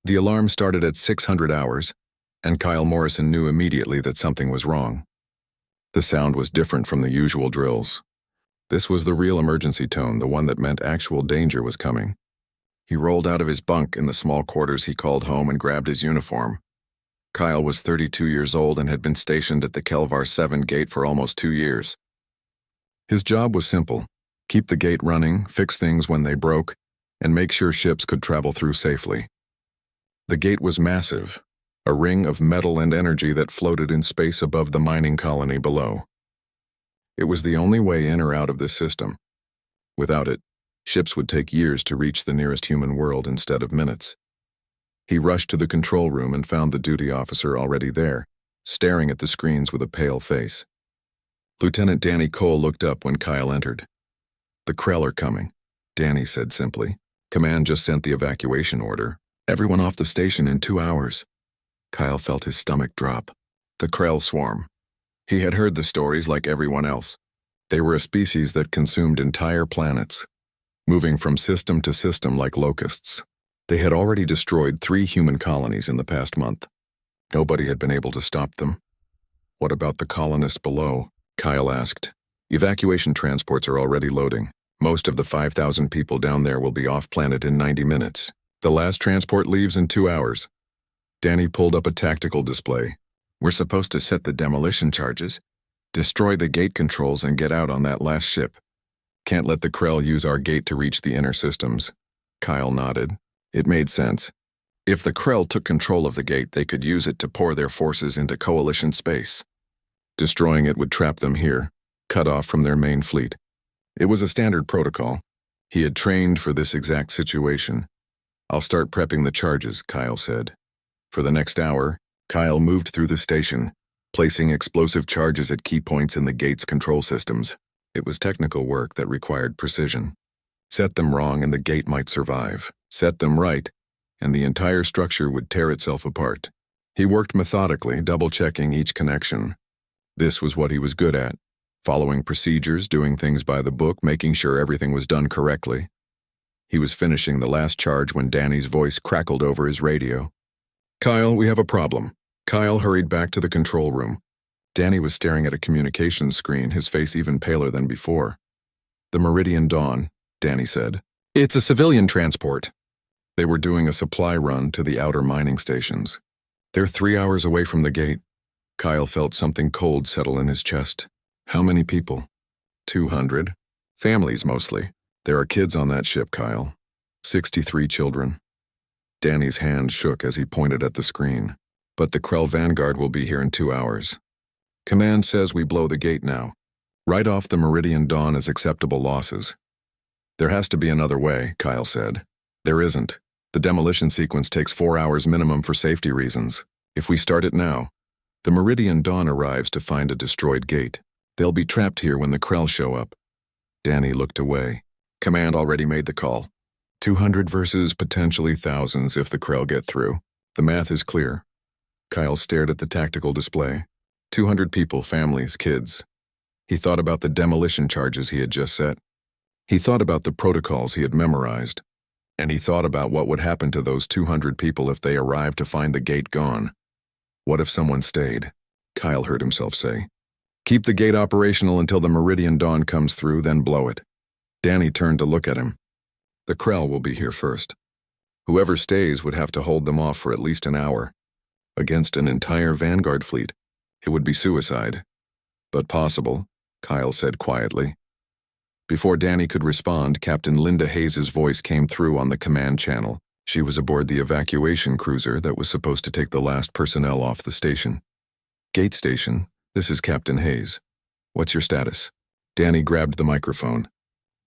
The alarm started at 600 hours, and Kyle Morrison knew immediately that something was wrong. The sound was different from the usual drills. This was the real emergency tone, the one that meant actual danger was coming. He rolled out of his bunk in the small quarters he called home and grabbed his uniform. Kyle was 32 years old and had been stationed at the Kelvar 7 gate for almost 2 years. His job was simple: keep the gate running, fix things when they broke, and make sure ships could travel through safely. The gate was massive, a ring of metal and energy that floated in space above the mining colony below. It was the only way in or out of this system. Without it, ships would take years to reach the nearest human world instead of minutes. He rushed to the control room and found the duty officer already there, staring at the screens with a pale face. Lieutenant Danny Cole looked up when Kyle entered. "The Krell are coming," Danny said simply. "Command just sent the evacuation order. Everyone off the station in 2 hours." Kyle felt his stomach drop. The Krell swarm. He had heard the stories like everyone else. They were a species that consumed entire planets, moving from system to system like locusts. They had already destroyed 3 human colonies in the past month. Nobody had been able to stop them. "What about the colonists below?" Kyle asked. "Evacuation transports are already loading. Most of the 5,000 people down there will be off-planet in 90 minutes. The last transport leaves in 2 hours. Danny pulled up a tactical display. "We're supposed to set the demolition charges, destroy the gate controls, and get out on that last ship. Can't let the Krell use our gate to reach the inner systems." Kyle nodded. It made sense. If the Krell took control of the gate, they could use it to pour their forces into Coalition space. Destroying it would trap them here, cut off from their main fleet. It was a standard protocol. He had trained for this exact situation. "I'll start prepping the charges," Kyle said. For the next hour, Kyle moved through the station, placing explosive charges at key points in the gate's control systems. It was technical work that required precision. Set them wrong and the gate might survive. Set them right, and the entire structure would tear itself apart. He worked methodically, double-checking each connection. This was what he was good at: following procedures, doing things by the book, making sure everything was done correctly. He was finishing the last charge when Danny's voice crackled over his radio. "Kyle, we have a problem." Kyle hurried back to the control room. Danny was staring at a communications screen, his face even paler than before. "The Meridian Dawn," Danny said. "It's a civilian transport." They were doing a supply run to the outer mining stations. "They're 3 hours away from the gate." Kyle felt something cold settle in his chest. "How many people?" 200. Families, mostly. "There are kids on that ship, Kyle. 63 children." Danny's hand shook as he pointed at the screen. "But the Krell Vanguard will be here in 2 hours. Command says we blow the gate now. Write off the Meridian Dawn as acceptable losses." "There has to be another way," Kyle said. "There isn't. The demolition sequence takes 4 hours minimum for safety reasons. If we start it now, the Meridian Dawn arrives to find a destroyed gate. They'll be trapped here when the Krell show up." Danny looked away. "Command already made the call. 200 versus potentially thousands if the Krell get through. The math is clear." Kyle stared at the tactical display. 200 people, families, kids. He thought about the demolition charges he had just set. He thought about the protocols he had memorized. And he thought about what would happen to those 200 people if they arrived to find the gate gone. What if someone stayed? Kyle heard himself say. "Keep the gate operational until the Meridian Dawn comes through, then blow it." Danny turned to look at him. "The Krell will be here first. Whoever stays would have to hold them off for at least an hour. Against an entire Vanguard fleet, it would be suicide. But possible," Kyle said quietly. Before Danny could respond, Captain Linda Hayes' voice came through on the command channel. She was aboard the evacuation cruiser that was supposed to take the last personnel off the station. "Gate station, this is Captain Hayes. What's your status?" Danny grabbed the microphone.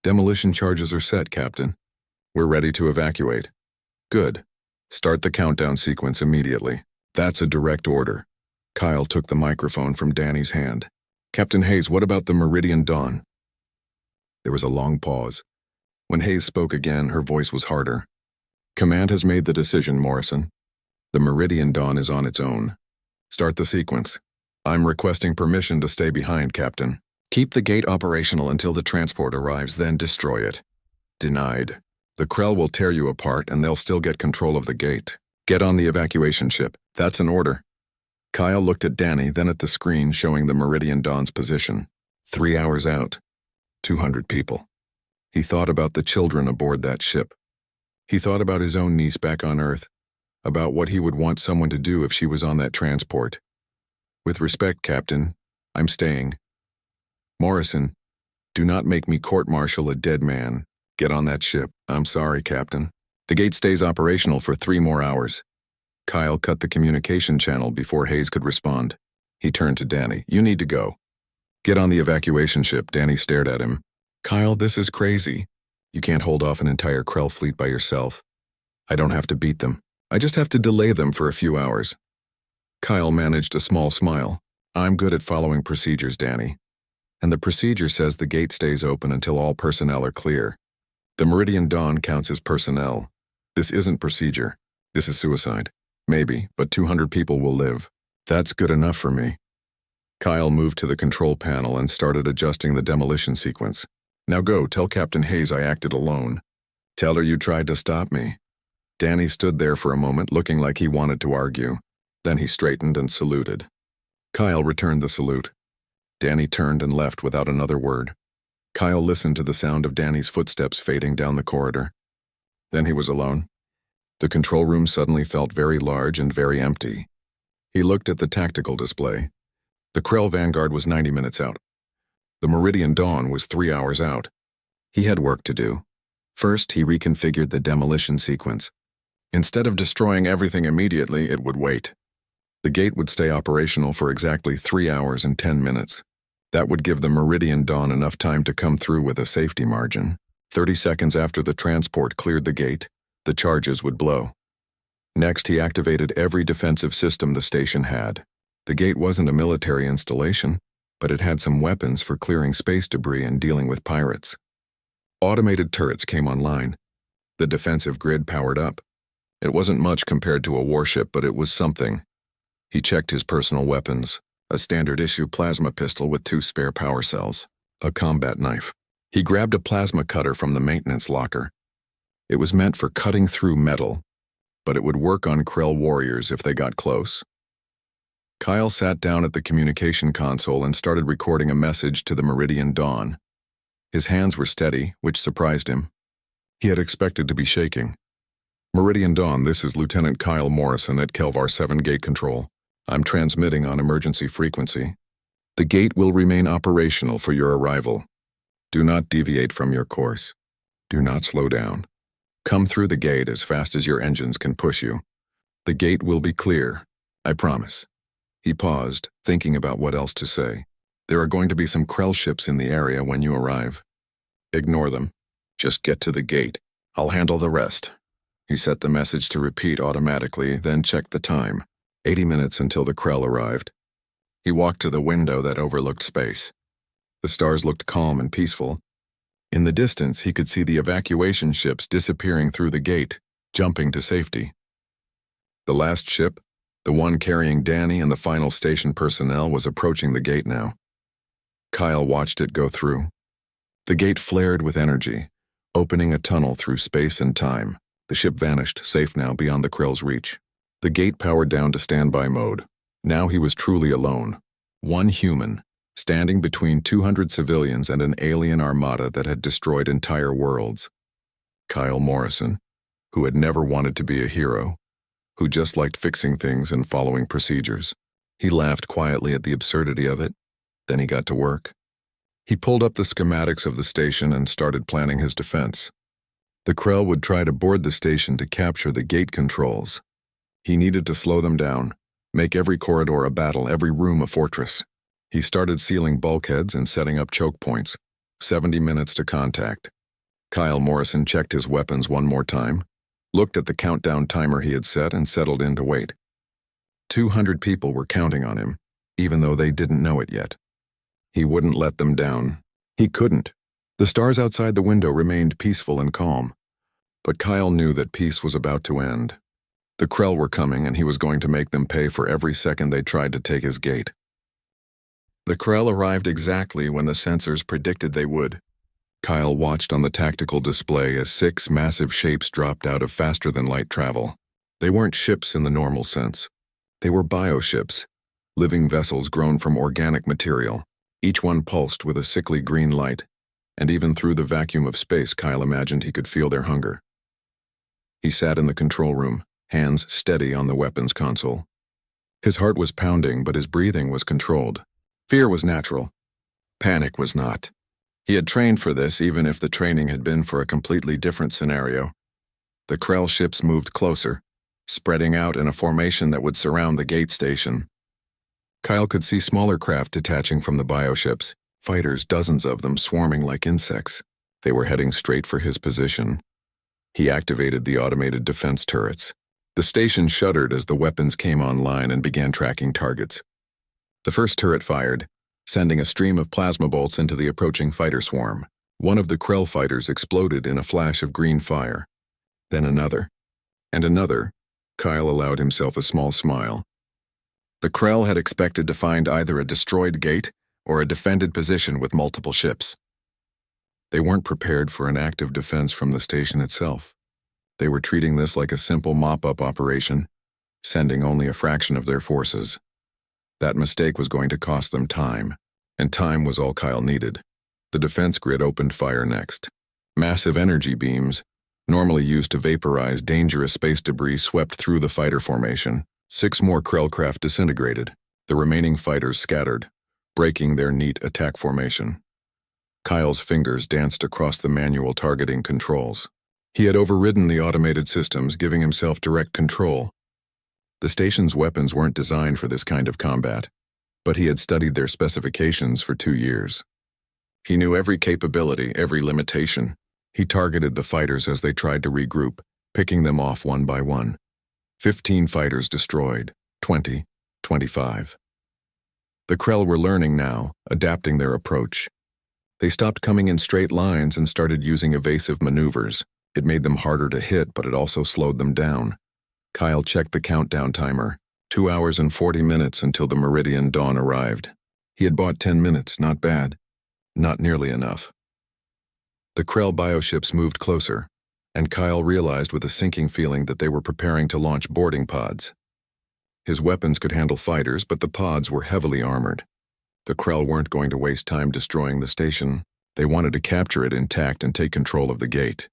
"Demolition charges are set, Captain. We're ready to evacuate." "Good. Start the countdown sequence immediately." "That's a direct order." Kyle took the microphone from Danny's hand. "Captain Hayes, what about the Meridian Dawn?" There was a long pause. When Hayes spoke again, her voice was harder. "Command has made the decision, Morrison. The Meridian Dawn is on its own. Start the sequence. I'm requesting permission to stay behind, Captain. Keep the gate operational until the transport arrives, then destroy it." "Denied. The Krell will tear you apart and they'll still get control of the gate." Get on the evacuation ship. That's an order. Kyle looked at Danny, then at the screen showing the Meridian Dawn's position. 3 hours out. 200 people. He thought about the children aboard that ship. He thought about his own niece back on Earth, about what he would want someone to do if she was on that transport. With respect, Captain, I'm staying. Morrison, do not make me court-martial a dead man. Get on that ship. I'm sorry, Captain. The gate stays operational for 3 more hours. Kyle cut the communication channel before Hayes could respond. He turned to Danny. You need to go. Get on the evacuation ship. Danny stared at him. Kyle, this is crazy. You can't hold off an entire Krell fleet by yourself. I don't have to beat them. I just have to delay them for a few hours. Kyle managed a small smile. I'm good at following procedures, Danny. And the procedure says the gate stays open until all personnel are clear. The Meridian Dawn counts as personnel. This isn't procedure. This is suicide. Maybe, but 200 people will live. That's good enough for me. Kyle moved to the control panel and started adjusting the demolition sequence. Now go, tell Captain Hayes I acted alone. Tell her you tried to stop me. Danny stood there for a moment looking like he wanted to argue. Then he straightened and saluted. Kyle returned the salute. Danny turned and left without another word. Kyle listened to the sound of Danny's footsteps fading down the corridor. Then he was alone. The control room suddenly felt very large and very empty. He looked at the tactical display. The Krell Vanguard was 90 minutes out. The Meridian Dawn was 3 hours out. He had work to do. First, he reconfigured the demolition sequence. Instead of destroying everything immediately, it would wait. The gate would stay operational for exactly 3 hours and 10 minutes. That would give the Meridian Dawn enough time to come through with a safety margin. 30 seconds after the transport cleared the gate, the charges would blow. Next, he activated every defensive system the station had. The gate wasn't a military installation, but it had some weapons for clearing space debris and dealing with pirates. Automated turrets came online. The defensive grid powered up. It wasn't much compared to a warship, but it was something. He checked his personal weapons, a standard-issue plasma pistol with 2 spare power cells, a combat knife. He grabbed a plasma cutter from the maintenance locker. It was meant for cutting through metal, but it would work on Krell warriors if they got close. Kyle sat down at the communication console and started recording a message to the Meridian Dawn. His hands were steady, which surprised him. He had expected to be shaking. Meridian Dawn, this is Lieutenant Kyle Morrison at Kelvar 7 Gate Control. I'm transmitting on emergency frequency. The gate will remain operational for your arrival. Do not deviate from your course. Do not slow down. Come through the gate as fast as your engines can push you. The gate will be clear, I promise. He paused, thinking about what else to say. There are going to be some Krell ships in the area when you arrive. Ignore them. Just get to the gate. I'll handle the rest. He set the message to repeat automatically, then checked the time. 80 minutes until the Krell arrived. He walked to the window that overlooked space. The stars looked calm and peaceful. In the distance, he could see the evacuation ships disappearing through the gate, jumping to safety. The last ship, the one carrying Danny and the final station personnel, was approaching the gate now. Kyle watched it go through. The gate flared with energy, opening a tunnel through space and time. The ship vanished, safe now beyond the Krell's reach. The gate powered down to standby mode. Now he was truly alone. One human, standing between 200 civilians and an alien armada that had destroyed entire worlds. Kyle Morrison, who had never wanted to be a hero, who just liked fixing things and following procedures. He laughed quietly at the absurdity of it. Then he got to work. He pulled up the schematics of the station and started planning his defense. The Krell would try to board the station to capture the gate controls. He needed to slow them down, make every corridor a battle, every room a fortress. He started sealing bulkheads and setting up choke points. 70 minutes to contact. Kyle Morrison checked his weapons one more time, looked at the countdown timer he had set, and settled in to wait. 200 people were counting on him, even though they didn't know it yet. He wouldn't let them down. He couldn't. The stars outside the window remained peaceful and calm. But Kyle knew that peace was about to end. The Krell were coming, and he was going to make them pay for every second they tried to take his gate. The Krell arrived exactly when the sensors predicted they would. Kyle watched on the tactical display as 6 massive shapes dropped out of faster-than-light travel. They weren't ships in the normal sense. They were bioships, living vessels grown from organic material. Each one pulsed with a sickly green light, and even through the vacuum of space, Kyle imagined he could feel their hunger. He sat in the control room, hands steady on the weapons console. His heart was pounding, but his breathing was controlled. Fear was natural. Panic was not. He had trained for this, even if the training had been for a completely different scenario. The Krell ships moved closer, spreading out in a formation that would surround the gate station. Kyle could see smaller craft detaching from the bioships, fighters, dozens of them swarming like insects. They were heading straight for his position. He activated the automated defense turrets. The station shuddered as the weapons came online and began tracking targets. The first turret fired, sending a stream of plasma bolts into the approaching fighter swarm. One of the Krell fighters exploded in a flash of green fire. Then another. And another. Kyle allowed himself a small smile. The Krell had expected to find either a destroyed gate or a defended position with multiple ships. They weren't prepared for an active defense from the station itself. They were treating this like a simple mop-up operation, sending only a fraction of their forces. That mistake was going to cost them time, and time was all Kyle needed. The defense grid opened fire next. Massive energy beams, normally used to vaporize dangerous space debris, swept through the fighter formation. 6 more Krell craft disintegrated. The remaining fighters scattered, breaking their neat attack formation. Kyle's fingers danced across the manual targeting controls. He had overridden the automated systems, giving himself direct control. The station's weapons weren't designed for this kind of combat, but he had studied their specifications for 2 years. He knew every capability, every limitation. He targeted the fighters as they tried to regroup, picking them off one by one. 15 fighters destroyed, 20, 25. The Krell were learning now, adapting their approach. They stopped coming in straight lines and started using evasive maneuvers. It made them harder to hit, but it also slowed them down. Kyle checked the countdown timer. 2 hours and 40 minutes until the meridian dawn arrived. He had bought 10 minutes, not bad. Not nearly enough. The Krell bioships moved closer, and Kyle realized with a sinking feeling that they were preparing to launch boarding pods. His weapons could handle fighters, but the pods were heavily armored. The Krell weren't going to waste time destroying the station. They wanted to capture it intact and take control of the gate.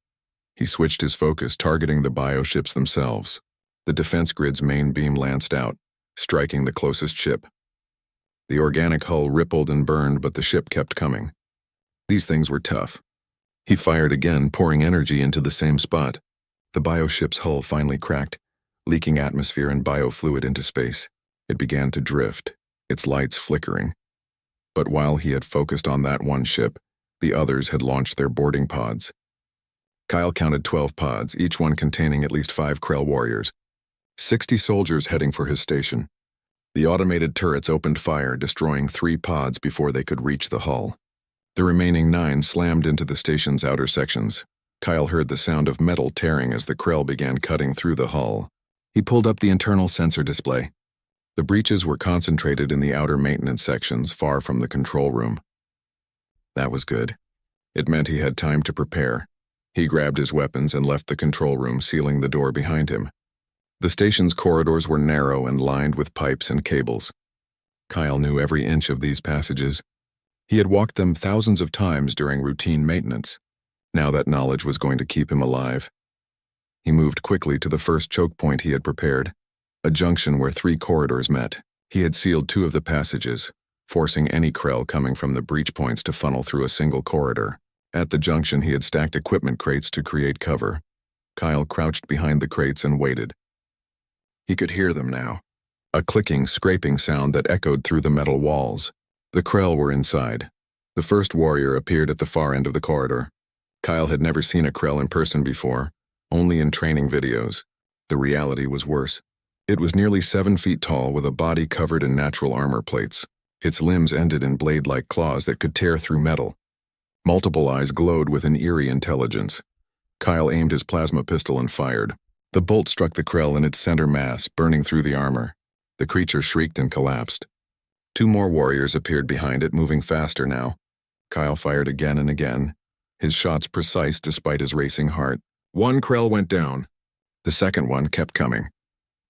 He switched his focus, targeting the bioships themselves. The defense grid's main beam lanced out, striking the closest ship. The organic hull rippled and burned, but the ship kept coming. These things were tough. He fired again, pouring energy into the same spot. The bioship's hull finally cracked, leaking atmosphere and biofluid into space. It began to drift, its lights flickering. But while he had focused on that one ship, the others had launched their boarding pods. Kyle counted 12 pods, each one containing at least 5 Krell warriors. 60 soldiers heading for his station. The automated turrets opened fire, destroying 3 pods before they could reach the hull. The remaining 9 slammed into the station's outer sections. Kyle heard the sound of metal tearing as the Krell began cutting through the hull. He pulled up the internal sensor display. The breaches were concentrated in the outer maintenance sections, far from the control room. That was good. It meant he had time to prepare. He grabbed his weapons and left the control room, sealing the door behind him. The station's corridors were narrow and lined with pipes and cables. Kyle knew every inch of these passages. He had walked them thousands of times during routine maintenance. Now that knowledge was going to keep him alive. He moved quickly to the first choke point he had prepared, a junction where 3 corridors met. He had sealed 2 of the passages, forcing any Krell coming from the breach points to funnel through a single corridor. At the junction, he had stacked equipment crates to create cover. Kyle crouched behind the crates and waited. He could hear them now, a clicking, scraping sound that echoed through the metal walls. The Krell were inside. The first warrior appeared at the far end of the corridor. Kyle had never seen a Krell in person before, only in training videos. The reality was worse. It was nearly 7 feet tall with a body covered in natural armor plates. Its limbs ended in blade-like claws that could tear through metal. Multiple eyes glowed with an eerie intelligence. Kyle aimed his plasma pistol and fired. The bolt struck the Krell in its center mass, burning through the armor. The creature shrieked and collapsed. 2 more warriors appeared behind it, moving faster now. Kyle fired again and again, his shots precise despite his racing heart. 1 Krell went down. The second one kept coming.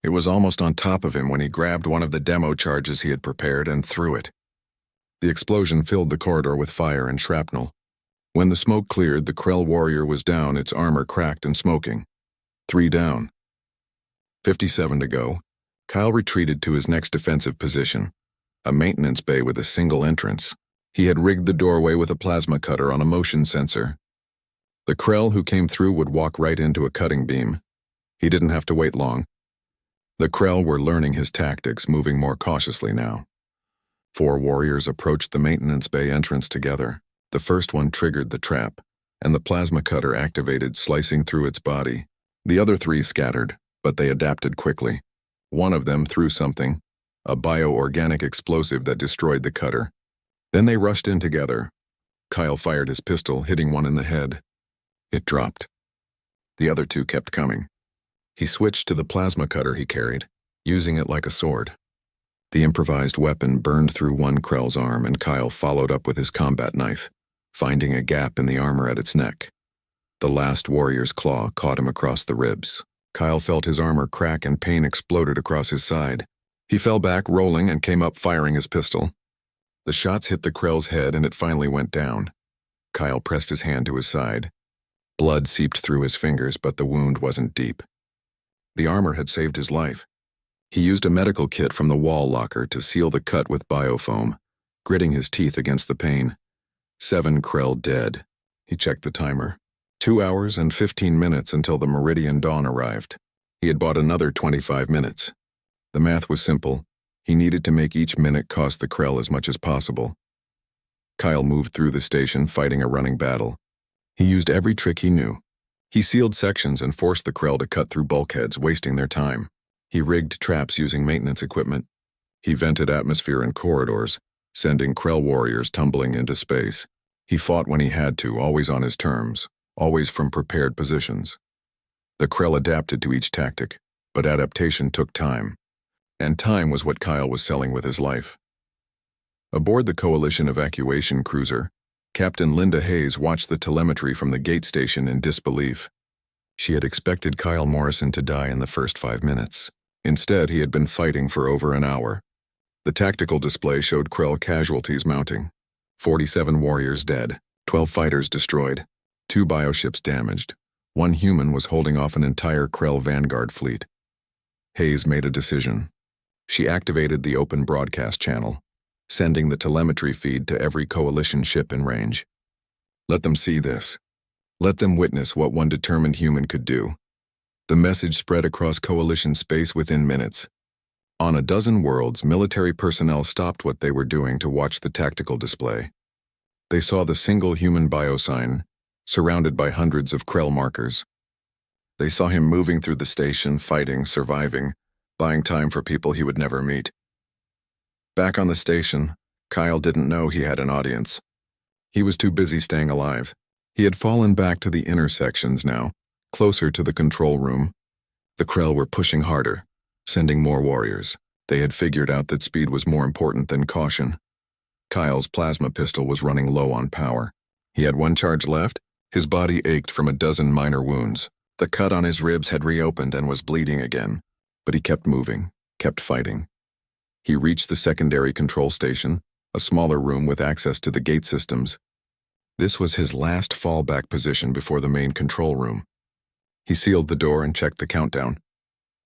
It was almost on top of him when he grabbed one of the demo charges he had prepared and threw it. The explosion filled the corridor with fire and shrapnel. When the smoke cleared, the Krell warrior was down, its armor cracked and smoking. 3 down. 57 to go. Kyle retreated to his next defensive position, a maintenance bay with a single entrance. He had rigged the doorway with a plasma cutter on a motion sensor. The Krell who came through would walk right into a cutting beam. He didn't have to wait long. The Krell were learning his tactics, moving more cautiously now. 4 warriors approached the maintenance bay entrance together. The first one triggered the trap, and the plasma cutter activated, slicing through its body. The other 3 scattered, but they adapted quickly. One of them threw something, a bioorganic explosive that destroyed the cutter. Then they rushed in together. Kyle fired his pistol, hitting one in the head. It dropped. The other 2 kept coming. He switched to the plasma cutter he carried, using it like a sword. The improvised weapon burned through one Krell's arm, and Kyle followed up with his combat knife, finding a gap in the armor at its neck. The last warrior's claw caught him across the ribs. Kyle felt his armor crack and pain exploded across his side. He fell back, rolling, and came up firing his pistol. The shots hit the Krell's head and it finally went down. Kyle pressed his hand to his side. Blood seeped through his fingers, but the wound wasn't deep. The armor had saved his life. He used a medical kit from the wall locker to seal the cut with biofoam, gritting his teeth against the pain. 7 Krell dead. He checked the timer. 2 hours and 15 minutes until the meridian dawn arrived. He had bought another 25 minutes. The math was simple. He needed to make each minute cost the Krell as much as possible. Kyle moved through the station, fighting a running battle. He used every trick he knew. He sealed sections and forced the Krell to cut through bulkheads, wasting their time. He rigged traps using maintenance equipment. He vented atmosphere in corridors, sending Krell warriors tumbling into space. He fought when he had to, always on his terms, always from prepared positions. The Krell adapted to each tactic, but adaptation took time. And time was what Kyle was selling with his life. Aboard the Coalition evacuation cruiser, Captain Linda Hayes watched the telemetry from the gate station in disbelief. She had expected Kyle Morrison to die in the first 5 minutes. Instead, he had been fighting for over an hour. The tactical display showed Krell casualties mounting. 47 warriors dead, 12 fighters destroyed, 2 bioships damaged. 1 human was holding off an entire Krell Vanguard fleet. Hayes made a decision. She activated the open broadcast channel, sending the telemetry feed to every Coalition ship in range. Let them see this. Let them witness what one determined human could do. The message spread across Coalition space within minutes. On a dozen worlds, military personnel stopped what they were doing to watch the tactical display. They saw the single human biosign, surrounded by hundreds of Krell markers. They saw him moving through the station, fighting, surviving, buying time for people he would never meet. Back on the station, Kyle didn't know he had an audience. He was too busy staying alive. He had fallen back to the inner sections now, closer to the control room. The Krell were pushing harder, sending more warriors. They had figured out that speed was more important than caution. Kyle's plasma pistol was running low on power. He had 1 charge left. His body ached from a dozen minor wounds. The cut on his ribs had reopened and was bleeding again. But he kept moving, kept fighting. He reached the secondary control station, a smaller room with access to the gate systems. This was his last fallback position before the main control room. He sealed the door and checked the countdown.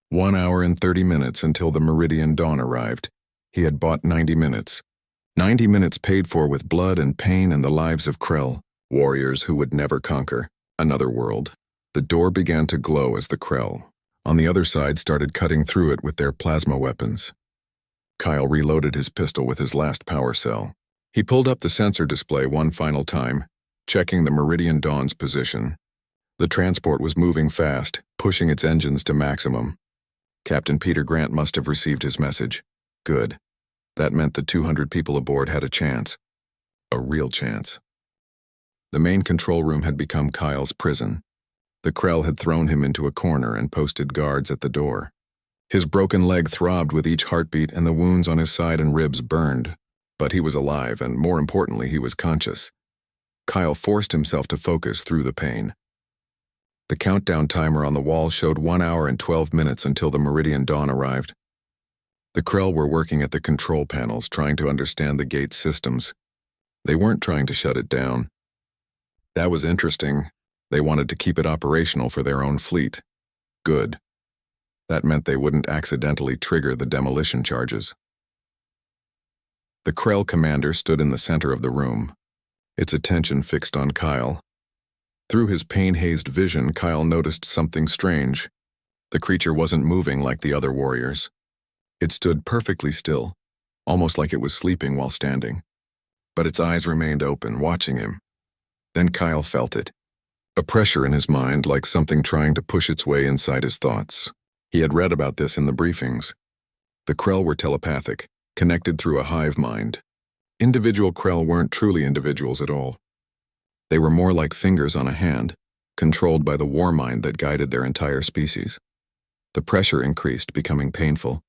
1 hour and 30 minutes until the meridian dawn arrived. He had bought 90 minutes. 90 minutes paid for with blood and pain and the lives of Krell, warriors who would never conquer another world. The door began to glow as the Krell, on the other side, started cutting through it with their plasma weapons. Kyle reloaded his pistol with his last power cell. He pulled up the sensor display one final time, checking the meridian dawn's position. The transport was moving fast, pushing its engines to maximum. Captain Peter Grant must have received his message. Good. That meant the 200 people aboard had a chance. A real chance. The main control room had become Kyle's prison. The Krell had thrown him into a corner and posted guards at the door. His broken leg throbbed with each heartbeat and the wounds on his side and ribs burned. But he was alive and, more importantly, he was conscious. Kyle forced himself to focus through the pain. The countdown timer on the wall showed 1 hour and 12 minutes until the meridian dawn arrived. The Krell were working at the control panels, trying to understand the gate's systems. They weren't trying to shut it down. That was interesting. They wanted to keep it operational for their own fleet. Good. That meant they wouldn't accidentally trigger the demolition charges. The Krell commander stood in the center of the room, its attention fixed on Kyle. Through his pain-hazed vision, Kyle noticed something strange. The creature wasn't moving like the other warriors. It stood perfectly still, almost like it was sleeping while standing. But its eyes remained open, watching him. Then Kyle felt it. A pressure in his mind, like something trying to push its way inside his thoughts. He had read about this in the briefings. The Krell were telepathic, connected through a hive mind. Individual Krell weren't truly individuals at all. They were more like fingers on a hand, controlled by the war mind that guided their entire species. The pressure increased, becoming painful.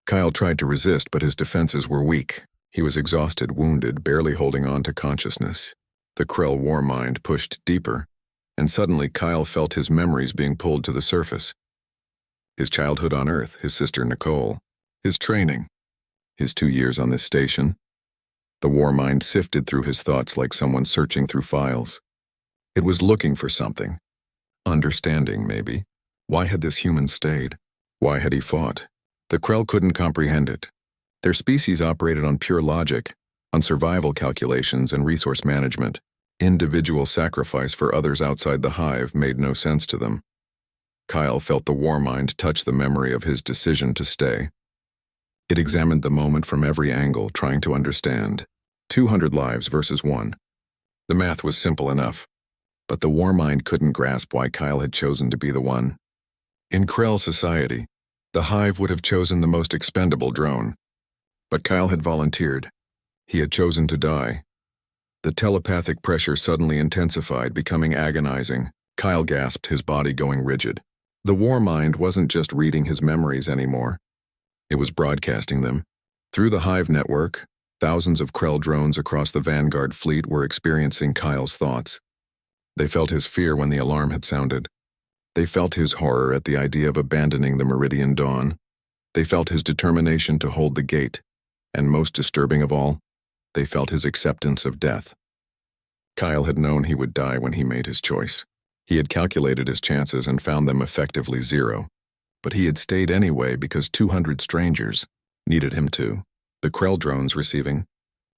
Kyle tried to resist, but his defenses were weak. He was exhausted, wounded, barely holding on to consciousness. The Krell war mind pushed deeper, and suddenly Kyle felt his memories being pulled to the surface. His childhood on Earth, his sister Nicole, his training, his 2 years on this station. The war mind sifted through his thoughts like someone searching through files. It was looking for something. Understanding, maybe. Why had this human stayed? Why had he fought? The Krell couldn't comprehend it. Their species operated on pure logic, on survival calculations and resource management. Individual sacrifice for others outside the hive made no sense to them. Kyle felt the war mind touch the memory of his decision to stay. It examined the moment from every angle, trying to understand. 200 lives versus 1. The math was simple enough, but the war mind couldn't grasp why Kyle had chosen to be the one. In Krell society, the hive would have chosen the most expendable drone. But Kyle had volunteered. He had chosen to die. The telepathic pressure suddenly intensified, becoming agonizing. Kyle gasped, his body going rigid. The war mind wasn't just reading his memories anymore. It was broadcasting them. Through the hive network, thousands of Krell drones across the Vanguard fleet were experiencing Kyle's thoughts. They felt his fear when the alarm had sounded. They felt his horror at the idea of abandoning the Meridian Dawn. They felt his determination to hold the gate. And most disturbing of all, they felt his acceptance of death. Kyle had known he would die when he made his choice. He had calculated his chances and found them effectively 0. But he had stayed anyway because 200 strangers needed him too. The Krell drones receiving.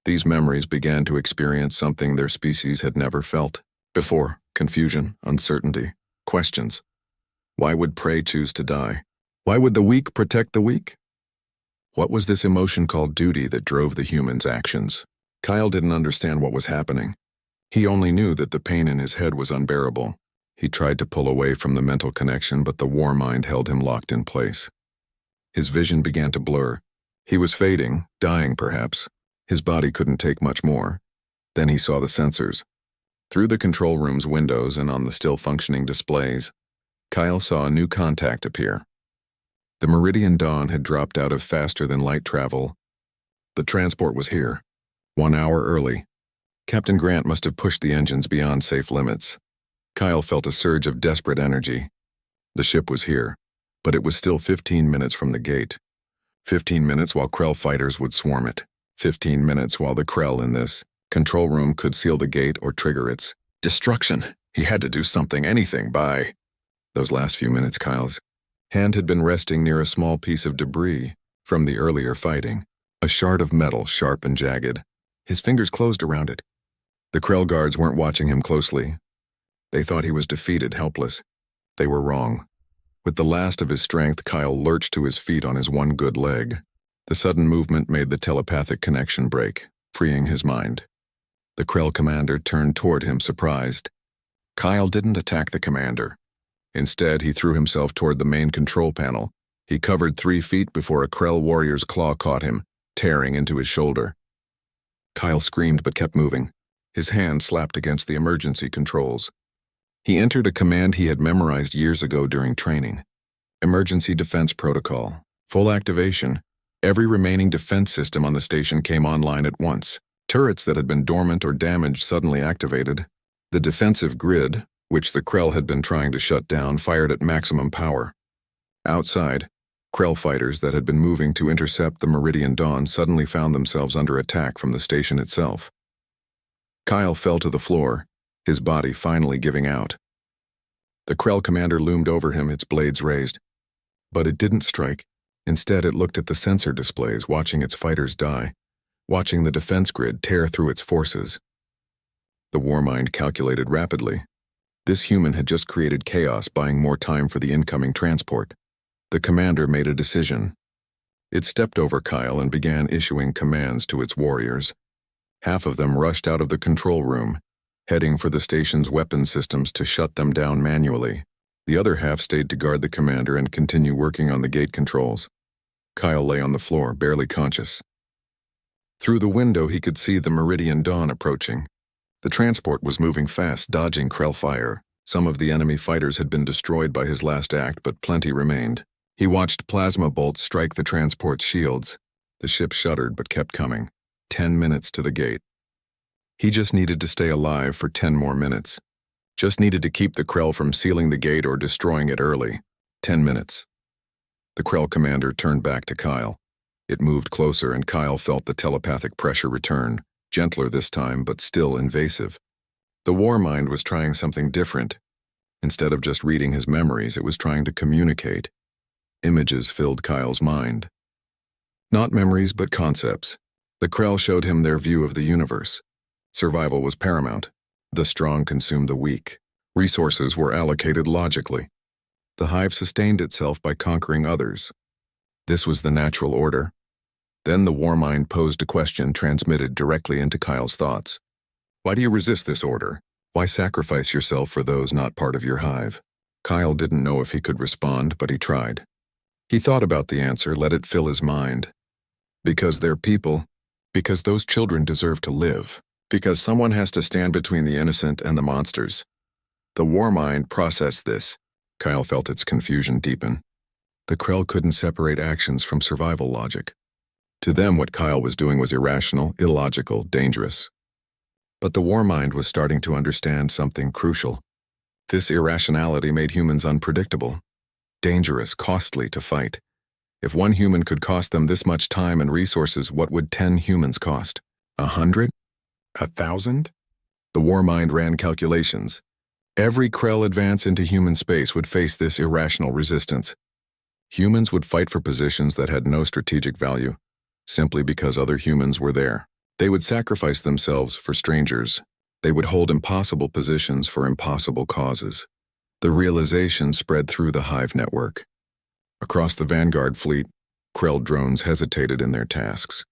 These memories began to experience something their species had never felt before: confusion, uncertainty, questions. Why would prey choose to die? Why would the weak protect the weak? What was this emotion called duty that drove the humans' actions? Kyle didn't understand what was happening. He only knew that the pain in his head was unbearable. He tried to pull away from the mental connection, but the war mind held him locked in place. His vision began to blur. He was fading, dying perhaps. His body couldn't take much more. Then he saw the sensors. Through the control room's windows and on the still-functioning displays, Kyle saw a new contact appear. The Meridian Dawn had dropped out of faster-than-light travel. The transport was here, 1 hour early. Captain Grant must have pushed the engines beyond safe limits. Kyle felt a surge of desperate energy. The ship was here, but it was still 15 minutes from the gate. 15 minutes while Krell fighters would swarm it. 15 minutes while the Krell in this control room could seal the gate or trigger its destruction. He had to do something, anything, by those last few minutes. Kyle's hand had been resting near a small piece of debris from the earlier fighting, a shard of metal, sharp and jagged. His fingers closed around it. The Krell guards weren't watching him closely. They thought he was defeated, helpless. They were wrong. With the last of his strength, Kyle lurched to his feet on his one good leg. The sudden movement made the telepathic connection break, freeing his mind. The Krell commander turned toward him, surprised. Kyle didn't attack the commander. Instead, he threw himself toward the main control panel. He covered 3 feet before a Krell warrior's claw caught him, tearing into his shoulder. Kyle screamed but kept moving. His hand slapped against the emergency controls. He entered a command he had memorized years ago during training. Emergency Defense Protocol. Full activation. Every remaining defense system on the station came online at once. Turrets that had been dormant or damaged suddenly activated. The defensive grid, which the Krell had been trying to shut down, fired at maximum power. Outside, Krell fighters that had been moving to intercept the Meridian Dawn suddenly found themselves under attack from the station itself. Kyle fell to the floor, his body finally giving out. The Krell commander loomed over him, its blades raised. But it didn't strike. Instead, it looked at the sensor displays, watching its fighters die, watching the defense grid tear through its forces. The Warmind calculated rapidly. This human had just created chaos, buying more time for the incoming transport. The commander made a decision. It stepped over Kyle and began issuing commands to its warriors. Half of them rushed out of the control room, heading for the station's weapon systems to shut them down manually. The other half stayed to guard the commander and continue working on the gate controls. Kyle lay on the floor, barely conscious. Through the window, he could see the Meridian Dawn approaching. The transport was moving fast, dodging Krell fire. Some of the enemy fighters had been destroyed by his last act, but plenty remained. He watched plasma bolts strike the transport's shields. The ship shuddered but kept coming. 10 minutes to the gate. He just needed to stay alive for 10 more minutes. Just needed to keep the Krell from sealing the gate or destroying it early. 10 minutes. The Krell commander turned back to Kyle. It moved closer and Kyle felt the telepathic pressure return, gentler this time but still invasive. The Warmind was trying something different. Instead of just reading his memories, it was trying to communicate. Images filled Kyle's mind. Not memories, but concepts. The Krell showed him their view of the universe. Survival was paramount. The strong consumed the weak. Resources were allocated logically. The hive sustained itself by conquering others. This was the natural order. Then the Warmind posed a question transmitted directly into Kyle's thoughts. Why do you resist this order? Why sacrifice yourself for those not part of your hive? Kyle didn't know if he could respond, but he tried. He thought about the answer, let it fill his mind. Because they're people. Because those children deserve to live. Because someone has to stand between the innocent and the monsters. The Warmind processed this. Kyle felt its confusion deepen. The Krell couldn't separate actions from survival logic. To them, what Kyle was doing was irrational, illogical, dangerous. But the Warmind was starting to understand something crucial. This irrationality made humans unpredictable, dangerous, costly to fight. If one human could cost them this much time and resources, what would 10 humans cost? 100? 1,000? The Warmind ran calculations. Every Krell advance into human space would face this irrational resistance. Humans would fight for positions that had no strategic value, simply because other humans were there. They would sacrifice themselves for strangers. They would hold impossible positions for impossible causes. The realization spread through the hive network. Across the Vanguard fleet, Krell drones hesitated in their tasks.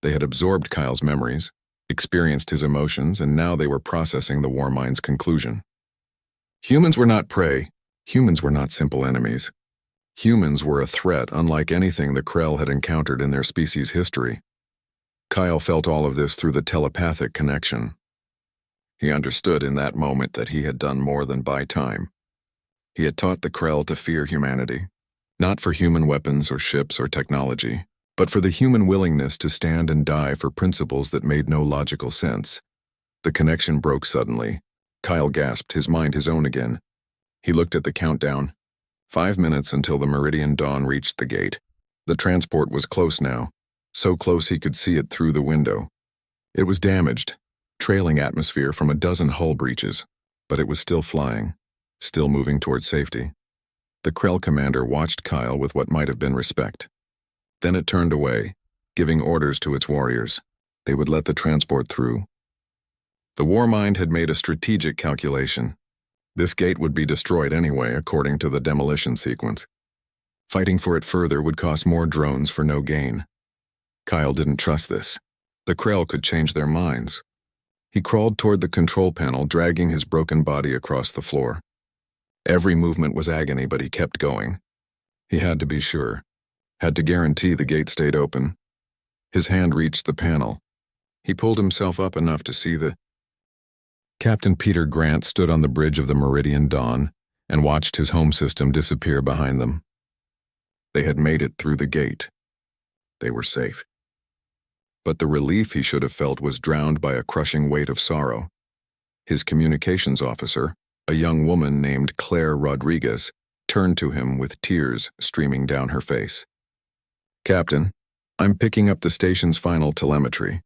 They had absorbed Kyle's memories, experienced his emotions, and now they were processing the Warmind's conclusion. Humans were not prey. Humans were not simple enemies. Humans were a threat unlike anything the Krell had encountered in their species' history. Kyle felt all of this through the telepathic connection. He understood in that moment that he had done more than buy time. He had taught the Krell to fear humanity, not for human weapons or ships or technology, but for the human willingness to stand and die for principles that made no logical sense. The connection broke suddenly. Kyle gasped, his mind his own again. He looked at the countdown. 5 minutes until the Meridian Dawn reached the gate. The transport was close now, so close he could see it through the window. It was damaged, trailing atmosphere from a dozen hull breaches, but it was still flying, still moving toward safety. The Krell commander watched Kyle with what might have been respect. Then it turned away, giving orders to its warriors. They would let the transport through. The Warmind had made a strategic calculation. This gate would be destroyed anyway, according to the demolition sequence. Fighting for it further would cost more drones for no gain. Kyle didn't trust this. The Krell could change their minds. He crawled toward the control panel, dragging his broken body across the floor. Every movement was agony, but he kept going. He had to be sure, had to guarantee the gate stayed open. His hand reached the panel. He pulled himself up enough to see the... Captain Peter Grant stood on the bridge of the Meridian Dawn and watched his home system disappear behind them. They had made it through the gate. They were safe. But the relief he should have felt was drowned by a crushing weight of sorrow. His communications officer, A young woman named Claire Rodriguez turned to him with tears streaming down her face. "Captain, I'm picking up the station's final telemetry.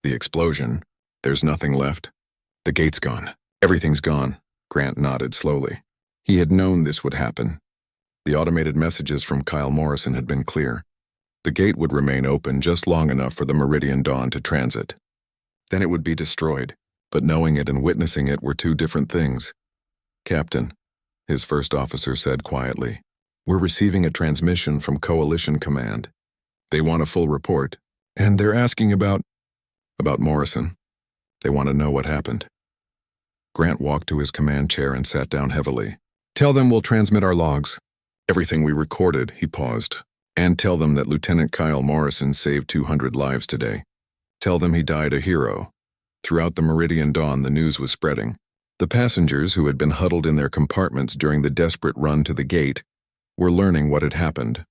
The explosion. There's nothing left. The gate's gone. Everything's gone." Grant nodded slowly. He had known this would happen. The automated messages from Kyle Morrison had been clear. The gate would remain open just long enough for the Meridian Dawn to transit. Then it would be destroyed, but knowing it and witnessing it were two different things. "Captain," his first officer said quietly, "we're receiving a transmission from Coalition Command. They want a full report, and they're asking about Morrison. They want to know what happened." Grant walked to his command chair and sat down heavily. "Tell them we'll transmit our logs. Everything we recorded," he paused. "And tell them that Lieutenant Kyle Morrison saved 200 lives today. Tell them he died a hero." Throughout the Meridian Dawn, the news was spreading. The passengers who had been huddled in their compartments during the desperate run to the gate were learning what had happened.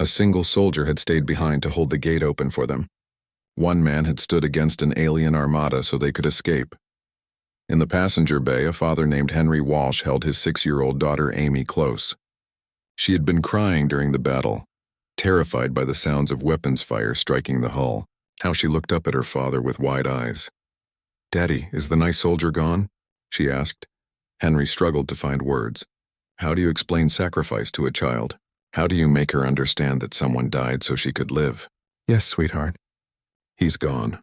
A single soldier had stayed behind to hold the gate open for them. One man had stood against an alien armada so they could escape. In the passenger bay, a father named Henry Walsh held his 6-year-old daughter Amy close. She had been crying during the battle, terrified by the sounds of weapons fire striking the hull. Now she looked up at her father with wide eyes. "Daddy, is the nice soldier gone?" she asked. Henry struggled to find words. How do you explain sacrifice to a child? How do you make her understand that someone died so she could live? "Yes, sweetheart." "He's gone.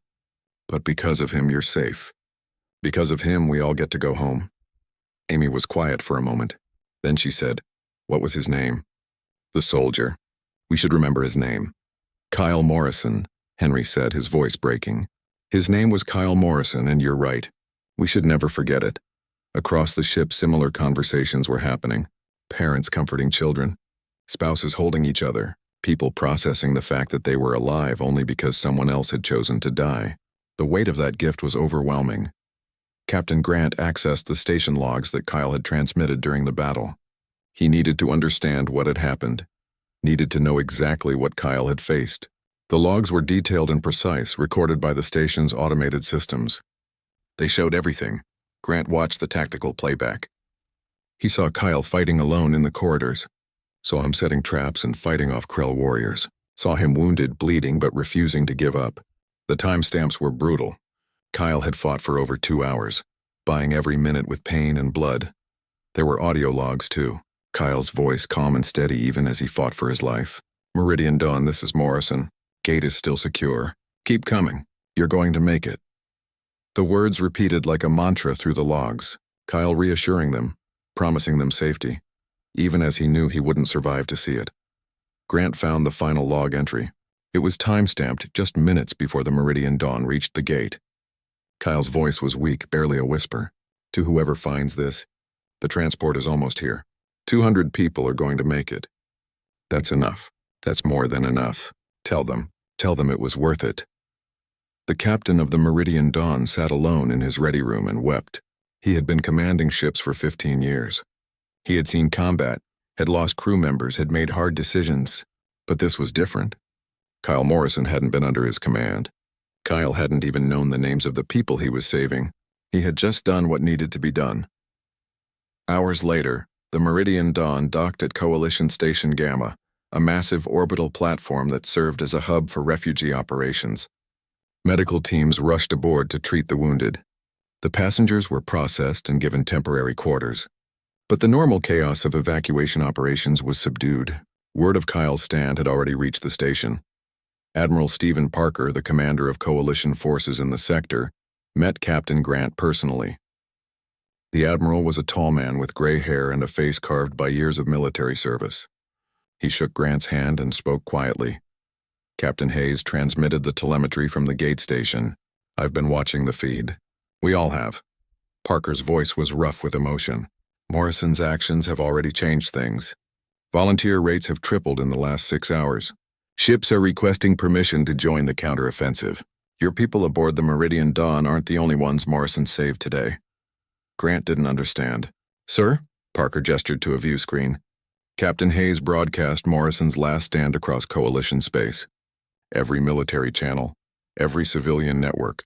But because of him, you're safe. Because of him, we all get to go home." Amy was quiet for a moment. Then she said, "What was his name?" "The soldier. We should remember his name." "Kyle Morrison," Henry said, his voice breaking. "His name was Kyle Morrison, and you're right. We should never forget it." Across the ship, similar conversations were happening. Parents comforting children. Spouses holding each other. People processing the fact that they were alive only because someone else had chosen to die. The weight of that gift was overwhelming. Captain Grant accessed the station logs that Kyle had transmitted during the battle. He needed to understand what had happened. Needed to know exactly what Kyle had faced. The logs were detailed and precise, recorded by the station's automated systems. They showed everything. Grant watched the tactical playback. He saw Kyle fighting alone in the corridors. Saw him setting traps and fighting off Krell warriors. Saw him wounded, bleeding, but refusing to give up. The timestamps were brutal. Kyle had fought for over 2 hours, buying every minute with pain and blood. There were audio logs, too. Kyle's voice calm and steady even as he fought for his life. "Meridian Dawn, this is Morrison. Gate is still secure. Keep coming. You're going to make it." The words repeated like a mantra through the logs, Kyle reassuring them, promising them safety, even as he knew he wouldn't survive to see it. Grant found the final log entry. It was time-stamped just minutes before the Meridian Dawn reached the gate. Kyle's voice was weak, barely a whisper. "To whoever finds this, the transport is almost here. 200 people are going to make it. That's enough. That's more than enough. Tell them it was worth it." The captain of the Meridian Dawn sat alone in his ready room and wept. He had been commanding ships for 15 years. He had seen combat, had lost crew members, had made hard decisions. But this was different. Kyle Morrison hadn't been under his command. Kyle hadn't even known the names of the people he was saving. He had just done what needed to be done. Hours later, the Meridian Dawn docked at Coalition Station Gamma, a massive orbital platform that served as a hub for refugee operations. Medical teams rushed aboard to treat the wounded. The passengers were processed and given temporary quarters. But the normal chaos of evacuation operations was subdued. Word of Kyle's stand had already reached the station. Admiral Stephen Parker, the commander of coalition forces in the sector, met Captain Grant personally. The admiral was a tall man with gray hair and a face carved by years of military service. He shook Grant's hand and spoke quietly. Captain Hayes transmitted the telemetry from the gate station. "I've been watching the feed. We all have." Parker's voice was rough with emotion. "Morrison's actions have already changed things. Volunteer rates have tripled in the last 6 hours. Ships are requesting permission to join the counteroffensive. Your people aboard the Meridian Dawn aren't the only ones Morrison saved today." Grant didn't understand. "Sir?" Parker gestured to a view screen. Captain Hayes broadcast Morrison's last stand across Coalition space. Every military channel, every civilian network.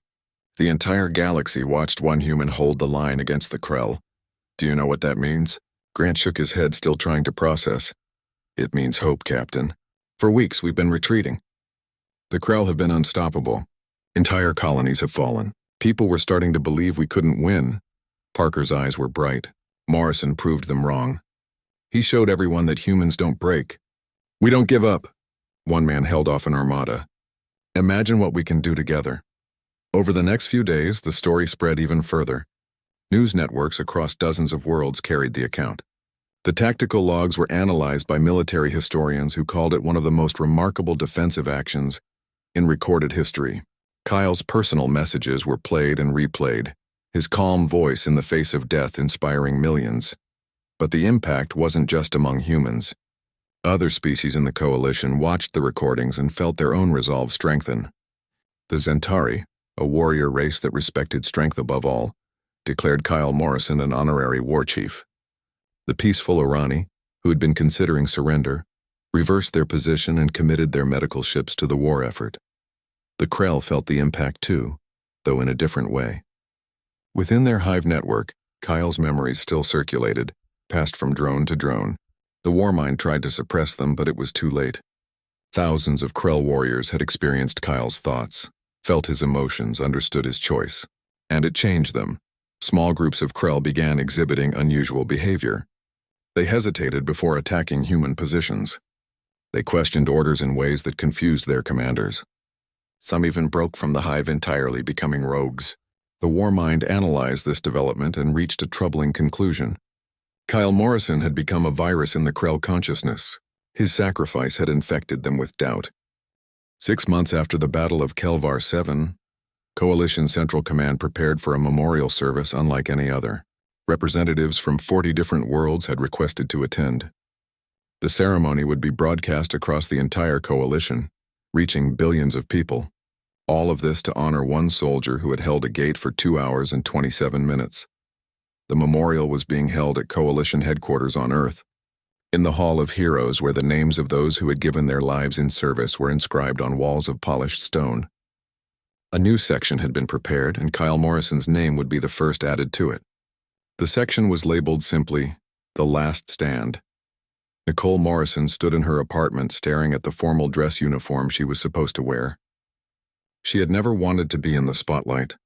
The entire galaxy watched one human hold the line against the Krell. Do you know what that means? Grant shook his head, still trying to process. It means hope, Captain. For weeks we've been retreating. The Krell have been unstoppable. Entire colonies have fallen. People were starting to believe we couldn't win. Parker's eyes were bright. Morrison proved them wrong. He showed everyone that humans don't break. We don't give up. One man held off an armada. Imagine what we can do together. Over the next few days, the story spread even further. News networks across dozens of worlds carried the account. The tactical logs were analyzed by military historians who called it one of the most remarkable defensive actions in recorded history. Kyle's personal messages were played and replayed, his calm voice in the face of death inspiring millions. But the impact wasn't just among humans. Other species in the coalition watched the recordings and felt their own resolve strengthen. The Zentari, a warrior race that respected strength above all, declared Kyle Morrison an honorary war chief. The peaceful Irani, who had been considering surrender, reversed their position and committed their medical ships to the war effort. The Krell felt the impact too, though in a different way. Within their hive network, Kyle's memories still circulated, passed from drone to drone. The Warmind tried to suppress them, but it was too late. Thousands of Krell warriors had experienced Kyle's thoughts, felt his emotions, understood his choice. And it changed them. Small groups of Krell began exhibiting unusual behavior. They hesitated before attacking human positions. They questioned orders in ways that confused their commanders. Some even broke from the hive entirely, becoming rogues. The Warmind analyzed this development and reached a troubling conclusion. Kyle Morrison had become a virus in the Krell consciousness. His sacrifice had infected them with doubt. 6 months after the Battle of Kelvar 7, Coalition Central Command prepared for a memorial service unlike any other. Representatives from 40 different worlds had requested to attend. The ceremony would be broadcast across the entire coalition, reaching billions of people. All of this to honor one soldier who had held a gate for 2 hours and 27 minutes. The memorial was being held at Coalition headquarters on Earth, in the Hall of Heroes, where the names of those who had given their lives in service were inscribed on walls of polished stone. A new section had been prepared, and Kyle Morrison's name would be the first added to it. The section was labeled simply, The Last Stand. Nicole Morrison stood in her apartment staring at the formal dress uniform she was supposed to wear. She had never wanted to be in the spotlight.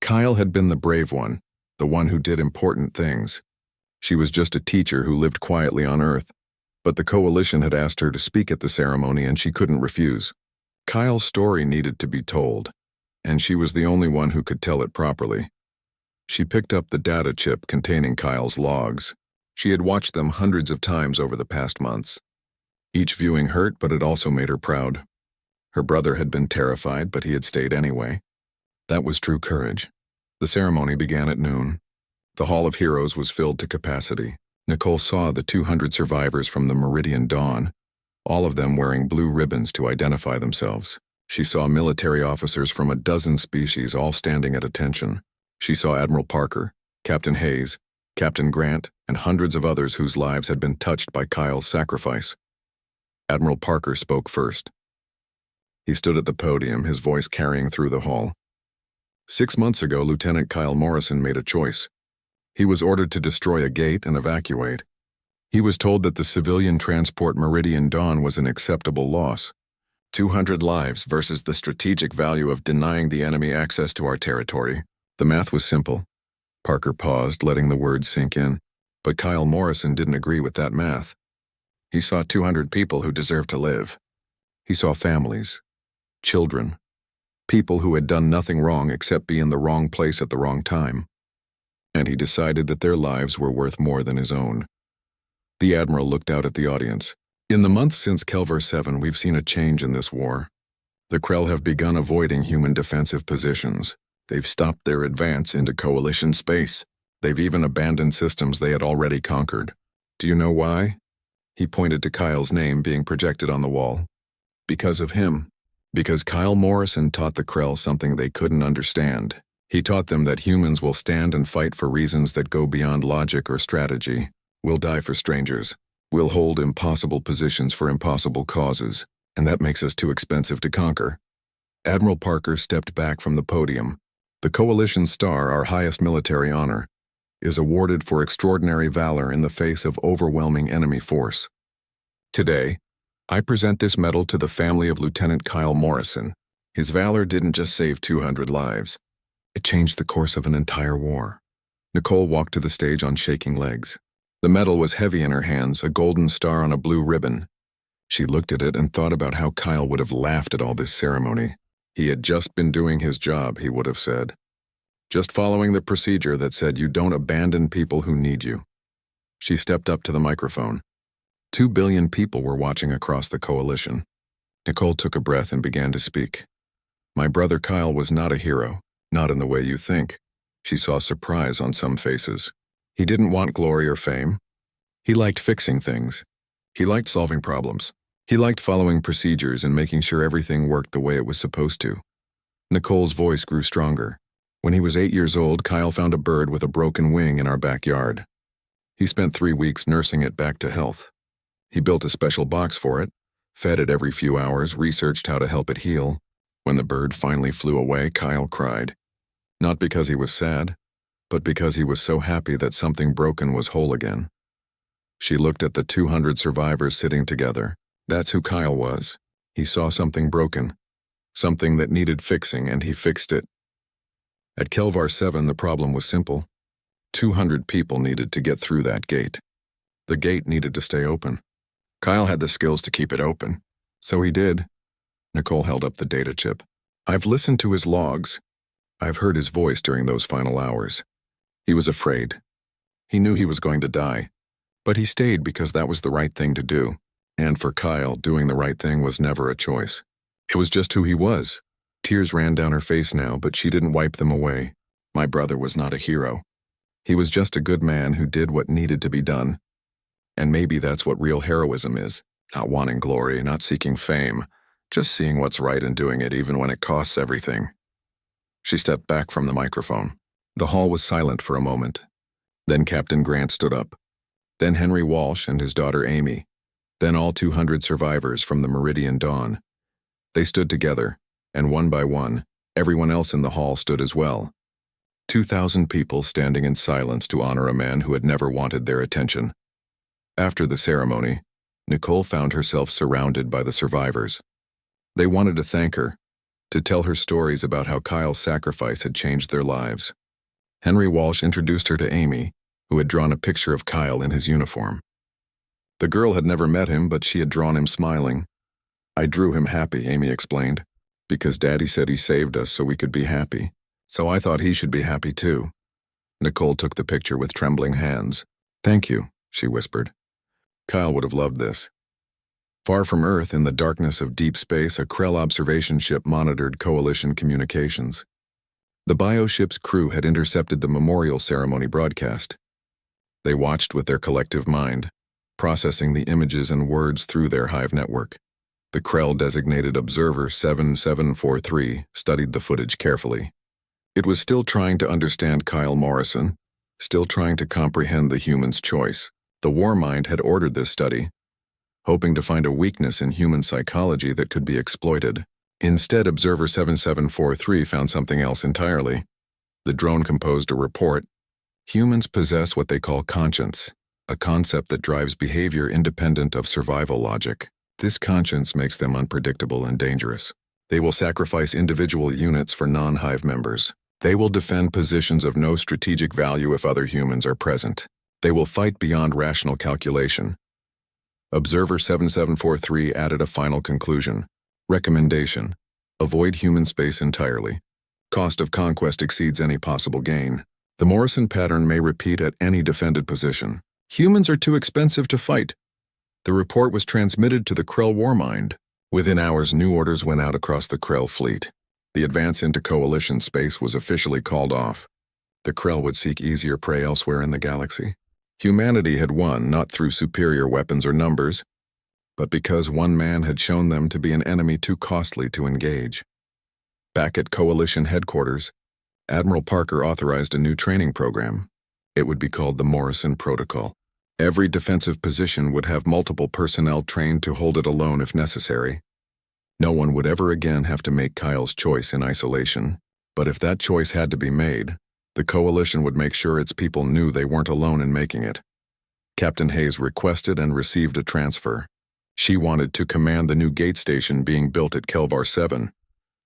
Kyle had been the brave one, the one who did important things. She was just a teacher who lived quietly on Earth, but the Coalition had asked her to speak at the ceremony and she couldn't refuse. Kyle's story needed to be told, and she was the only one who could tell it properly. She picked up the data chip containing Kyle's logs. She had watched them hundreds of times over the past months. Each viewing hurt, but it also made her proud. Her brother had been terrified, but he had stayed anyway. That was true courage. The ceremony began at noon. The Hall of Heroes was filled to capacity. Nicole saw the 200 survivors from the Meridian Dawn, all of them wearing blue ribbons to identify themselves. She saw military officers from a dozen species all standing at attention. She saw Admiral Parker, Captain Hayes, Captain Grant, and hundreds of others whose lives had been touched by Kyle's sacrifice. Admiral Parker spoke first. He stood at the podium, his voice carrying through the hall. 6 months ago, Lieutenant Kyle Morrison made a choice. He was ordered to destroy a gate and evacuate. He was told that the civilian transport Meridian Dawn was an acceptable loss. 200 lives versus the strategic value of denying the enemy access to our territory. The math was simple. Parker paused, letting the words sink in, but Kyle Morrison didn't agree with that math. He saw 200 people who deserved to live. He saw families, children, people who had done nothing wrong except be in the wrong place at the wrong time. And he decided that their lives were worth more than his own. The Admiral looked out at the audience. In the months since Kelvar 7, we've seen a change in this war. The Krell have begun avoiding human defensive positions. They've stopped their advance into Coalition space. They've even abandoned systems they had already conquered. Do you know why? He pointed to Kyle's name being projected on the wall. Because of him. Because Kyle Morrison taught the Krell something they couldn't understand. He taught them that humans will stand and fight for reasons that go beyond logic or strategy. We'll die for strangers. We'll hold impossible positions for impossible causes, and that makes us too expensive to conquer. Admiral Parker stepped back from the podium. The Coalition Star, our highest military honor. is awarded for extraordinary valor in the face of overwhelming enemy force. Today, I present this medal to the family of Lieutenant Kyle Morrison. His valor didn't just save 200 lives. It changed the course of an entire war. Nicole walked to the stage on shaking legs. The medal was heavy in her hands, a golden star on a blue ribbon. She looked at it and thought about how Kyle would have laughed at all this ceremony. He had just been doing his job, he would have said. Just following the procedure that said you don't abandon people who need you. She stepped up to the microphone. 2 billion people were watching across the coalition. Nicole took a breath and began to speak. My brother Kyle was not a hero, not in the way you think. She saw surprise on some faces. He didn't want glory or fame. He liked fixing things. He liked solving problems. He liked following procedures and making sure everything worked the way it was supposed to. Nicole's voice grew stronger. When he was 8 years old, Kyle found a bird with a broken wing in our backyard. He spent 3 weeks nursing it back to health. He built a special box for it, fed it every few hours, researched how to help it heal. When the bird finally flew away, Kyle cried. Not because he was sad, but because he was so happy that something broken was whole again. She looked at the 200 survivors sitting together. That's who Kyle was. He saw something broken, something that needed fixing, and he fixed it. At Kelvar 7, the problem was simple. 200 people needed to get through that gate. The gate needed to stay open. Kyle had the skills to keep it open, so he did. Nicole held up the data chip. I've listened to his logs. I've heard his voice during those final hours. He was afraid. He knew he was going to die, but he stayed because that was the right thing to do. And for Kyle, doing the right thing was never a choice. It was just who he was. Tears ran down her face now, but she didn't wipe them away. My brother was not a hero. He was just a good man who did what needed to be done. And maybe that's what real heroism is. Not wanting glory, not seeking fame, just seeing what's right and doing it even when it costs everything. She stepped back from the microphone. The hall was silent for a moment. Then Captain Grant stood up. Then Henry Walsh and his daughter Amy. Then all 200 survivors from the Meridian Dawn. They stood together, and one by one, everyone else in the hall stood as well. 2,000 people standing in silence to honor a man who had never wanted their attention. After the ceremony, Nicole found herself surrounded by the survivors. They wanted to thank her, to tell her stories about how Kyle's sacrifice had changed their lives. Henry Walsh introduced her to Amy, who had drawn a picture of Kyle in his uniform. The girl had never met him, but she had drawn him smiling. I drew him happy, Amy explained, because Daddy said he saved us so we could be happy. So I thought he should be happy too. Nicole took the picture with trembling hands. Thank you, she whispered. Kyle would have loved this. Far from Earth, in the darkness of deep space, a Krell observation ship monitored Coalition communications. The bioship's crew had intercepted the memorial ceremony broadcast. They watched with their collective mind, processing the images and words through their hive network. The Krell-designated Observer 7743 studied the footage carefully. It was still trying to understand Kyle Morrison, still trying to comprehend the human's choice. The War Mind had ordered this study, hoping to find a weakness in human psychology that could be exploited. Instead, Observer 7743 found something else entirely. The drone composed a report. Humans possess what they call conscience, a concept that drives behavior independent of survival logic. This conscience makes them unpredictable and dangerous. They will sacrifice individual units for non-hive members. They will defend positions of no strategic value if other humans are present. They will fight beyond rational calculation. Observer 7743 added a final conclusion. Recommendation: avoid human space entirely. Cost of conquest exceeds any possible gain. The Morrison pattern may repeat at any defended position. Humans are too expensive to fight. The report was transmitted to the Krell War Mind. Within hours, new orders went out across the Krell fleet. The advance into Coalition space was officially called off. The Krell would seek easier prey elsewhere in the galaxy. Humanity had won not through superior weapons or numbers, but because one man had shown them to be an enemy too costly to engage. Back at Coalition headquarters, Admiral Parker authorized a new training program. It would be called the Morrison Protocol. Every defensive position would have multiple personnel trained to hold it alone if necessary. No one would ever again have to make Kyle's choice in isolation. But if that choice had to be made, The coalition would make sure its people knew they weren't alone in making it. Captain Hayes requested and received a transfer. She wanted to command the new gate station being built at Kelvar 7.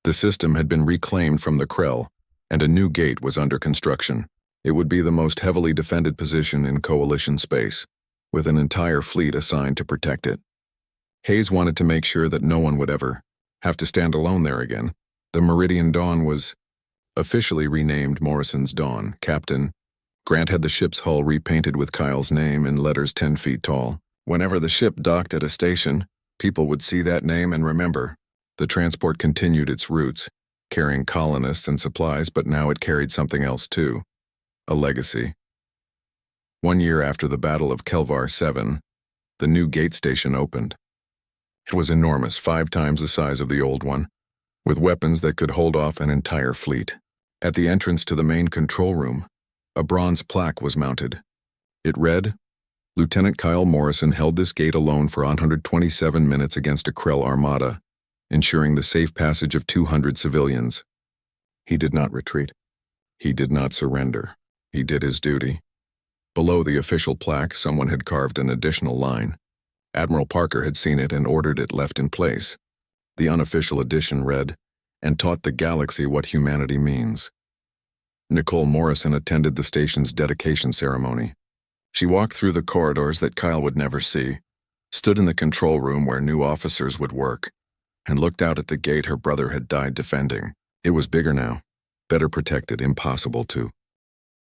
The system had been reclaimed from the Krell, and a new gate was under construction. It would be the most heavily defended position in Coalition space, with an entire fleet assigned to protect it. Hayes wanted to make sure that no one would ever have to stand alone there again. The Meridian Dawn was officially renamed Morrison's Dawn. Captain Grant had the ship's hull repainted with Kyle's name in letters 10 feet tall. Whenever the ship docked at a station, people would see that name and remember. The transport continued its routes, carrying colonists and supplies, but now it carried something else too. A legacy. 1 year after the Battle of Kelvar 7, the new gate station opened. It was enormous, 5 times the size of the old one, with weapons that could hold off an entire fleet. At the entrance to the main control room, a bronze plaque was mounted. It read, Lieutenant Kyle Morrison held this gate alone for 127 minutes against a Krell armada, ensuring the safe passage of 200 civilians. He did not retreat. He did not surrender. He did his duty. Below the official plaque, someone had carved an additional line. Admiral Parker had seen it and ordered it left in place. The unofficial edition read, and taught the galaxy what humanity means. Nicole Morrison attended the station's dedication ceremony. She walked through the corridors that Kyle would never see, stood in the control room where new officers would work, and looked out at the gate her brother had died defending. It was bigger now, better protected, impossible to